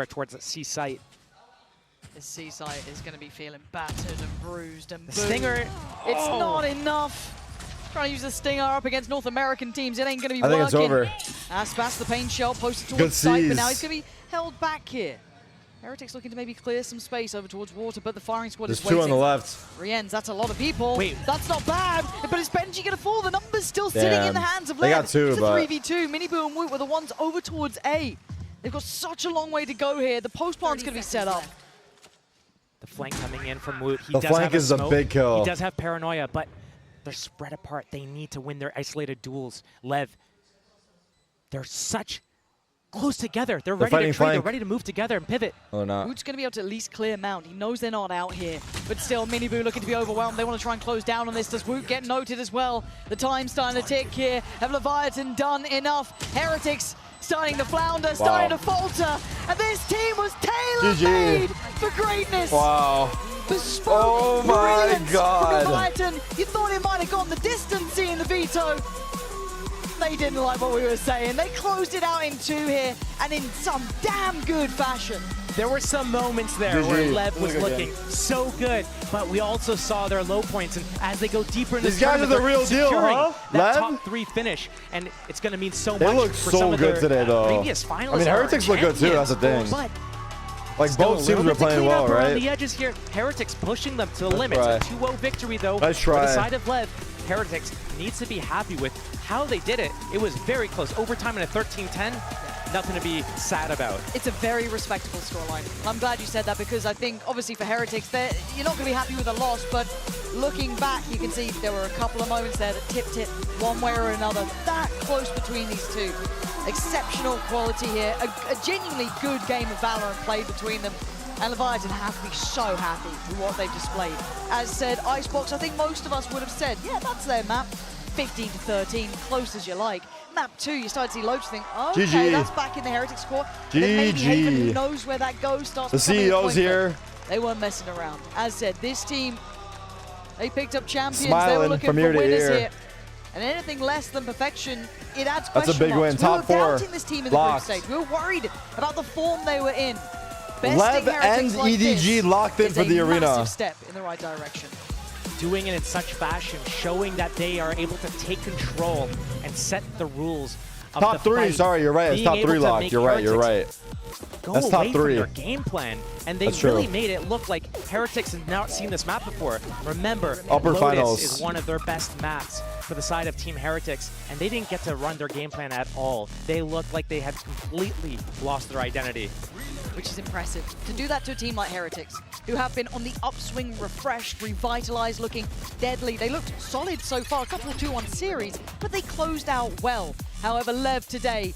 towards the C site. The C site is going to be feeling battered and bruised and The Stinger. It's not enough. Trying to use the Stinger up against North American teams. It ain't going to be I think working. it's over. Aspas, the pain shell, posted Good towards site, but now seas. he's going to be held back here. Heretics looking to maybe clear some space over towards water, but the firing squad There's is waiting. two on the left. Riens, that's a lot of people. Wait. That's not bad, but is Gen.G going to fall? The number's still sitting in the hands of They Lev. got two, It's a but 3v2. Miniboo and Woot were the ones over towards A. They've got such a long way to go here. The post plant's going to be set up. The flank coming in from Woot. He The does flank have a is a smoke. big kill. He does have paranoia, but they're spread apart. They need to win their isolated duels. Lev, they're such close together. They're ready to trade. flank. They're ready to move together and pivot. Oh, they're not. Woot's going to be able to at least clear Mount. He knows they're not out here. But still, Miniboo looking to be overwhelmed. They want to try and close down on this. Does Woot get noted as well? The time's starting to tick here. Have Leviatán done enough? Heretics starting to flounder, starting to falter. And this team was tailor-made for greatness. Wow. Bespoke brilliance God. from Leviatán. You thought it might have gone the distance seeing the veto. They didn't like what we were saying. They closed it out in 2 here, and in some damn good fashion. There were some moments there where Lev was looking so good, but we also saw their low points, and as they go deeper into These guys are the real deal, huh? That Lev? top 3 finish, and it's going to mean so They much look for so some of good their today, though. previous finalists. I mean, Heretics look good too. That's the thing. But like still both a teams little were bit to playing clean well, up around right? the edges here. Heretics pushing them to the limit. try. A 2-0 victory, though. Nice For try. the side of Lev, Heretics needs to be happy with how they did it. It was very close. Overtime in a 13-10. Nothing to be sad about. It's a very respectable scoreline. I'm glad you said that because I think, obviously, for Heretics, you're not going to be happy with a loss, but looking back, you can see there were a couple of moments there that tipped it one way or another. That close between these two. Exceptional quality here. A genuinely good game of Valorant played between them. And Leviatán have to be so happy with what they've displayed. As said, Icebox, I think most of us would have said, yeah, that's their map. 15-13, close as you like. Map 2, you start to see loads think, okay, GG. that's back in the Heretics squad. And then maybe Haven, who knows where that goes, starts The becoming a CEO's point here. guard. They weren't messing around. As said, this team, they picked up champions. They Smiling were looking from for ear to winners ear. here. And anything less than perfection, it adds That's a question big marks. win. Top We were 4. doubting this team in the Locked. group stage. We were worried about the form they were in. Lev Besting Heretics and like EDG this locked in is for the a arena. massive step in the right direction. Doing it in such fashion, showing that they are able to take control and set the rules of Top the 3, fight. sorry, you're right. It's Being top able 3 to locked. make You're right, you're right. Heretics Go That's away top from 3. their game plan, and they That's really true. made it look like Heretics have not seen this map before. Remember, Upper Lotus finals. is one of their best maps for the side of Team Heretics, and they didn't get to run their game plan at all. They looked like they had completely lost their identity. Which is impressive. To do that to a team like Heretics, who have been on the upswing, refreshed, revitalized, looking deadly. They looked solid so far, a couple of 2-1 series, but they closed out well. However, Lev today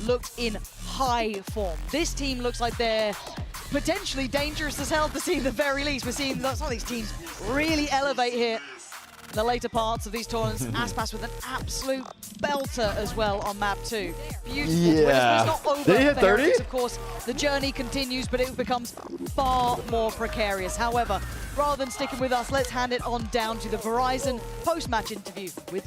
looked in high form. This team looks like they're potentially dangerous as hell to see at the very least. We're seeing some of these teams really elevate here. The later parts of these tournaments, Aspas with an absolute belter as well on map 2. Beautiful. Yeah. It's not over. Did he hit for 30? Heretics, of course, the journey continues, but it becomes far more precarious. However, rather than sticking with us, let's hand it on down to the Verizon post-match interview with